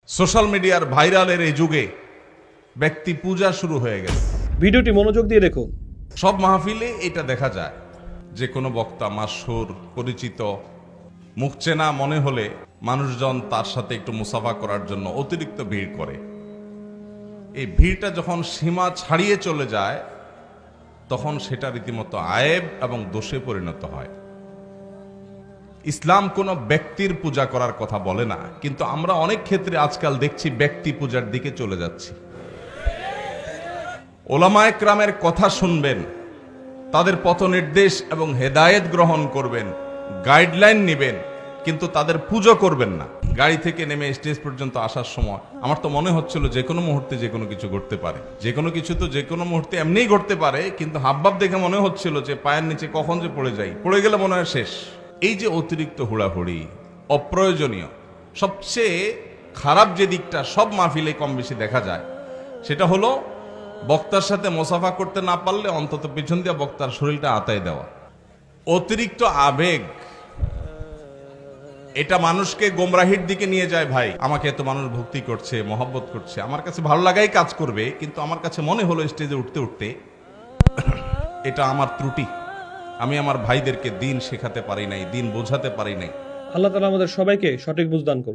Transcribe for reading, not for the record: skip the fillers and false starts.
Social মিডিয়ার ভাইরালের এই যুগে ব্যক্তি পূজা শুরু হয়ে গেছে। ভিডিওটি মনোযোগ দিয়ে দেখুন। সব মাহফিলে এটা দেখা যায় যে কোনো বক্তা মাশহুর পরিচিত মুখ চেনা মনে হলে মানুষজন তার সাথে একটু মুসাফা করার জন্য অতিরিক্ত ভিড় করে। এই ভিড়টা যখন সীমা ছাড়িয়ে চলে যায় তখন সেটা রীতিমতো আয়েব এবং দোষে পরিণত হয়। ইসলাম কোনো ব্যক্তির পূজা করার কথা বলে না, কিন্তু আমরা অনেক ক্ষেত্রে আজকাল দেখছি ব্যক্তি পূজার দিকে চলে যাচ্ছি। ওলামায়ে কেরামের কথা শুনবেন, তাদের পথ নির্দেশ এবং হেদায়েত গ্রহণ করবেন, গাইডলাইন নেবেন, কিন্তু তাদের পুজো করবেন না। গাড়ি থেকে নেমে স্টেজ পর্যন্ত আসার সময় আমার তো মনে হচ্ছিল যে কোনো মুহূর্তে যে কোনো কিছু ঘটতে পারে, যে কোনো কিছু তো যে কোনো মুহূর্তে এমনিই ঘটতে পারে, কিন্তু হাবভাব দেখে মনে হচ্ছিল যে পায়ের নিচে কখন যে পড়ে যাই, পড়ে গেলে মনে হয় শেষ। এই যে অতিরিক্ত হুড়াহুড়ি, অপ্রয়োজনীয়, সবচেয়ে খারাপ যে দিকটা সব মাহফিলে কম বেশি দেখা যায় সেটা হলো বক্তার সাথে মোসাফা করতে না পারলে অন্তত পিছন দিয়ে বক্তার শরীরটা আতায় দেওয়া। অতিরিক্ত আবেগ এটা মানুষকে গোমরাহির দিকে নিয়ে যায়। ভাই, আমাকে এত মানুষ ভক্তি করছে, মহব্বত করছে, আমার কাছে ভালো লাগাই কাজ করবে, কিন্তু আমার কাছে মনে হলো স্টেজে উঠতে উঠতে এটা আমার ত্রুটি, আমি আমার ভাইদেরকে দিন শেখাতে পারি নাই, দিন বোঝাতে পারি নাই। আল্লাহ তাআলা আমাদের সবাইকে সঠিক বুঝ দান করুন।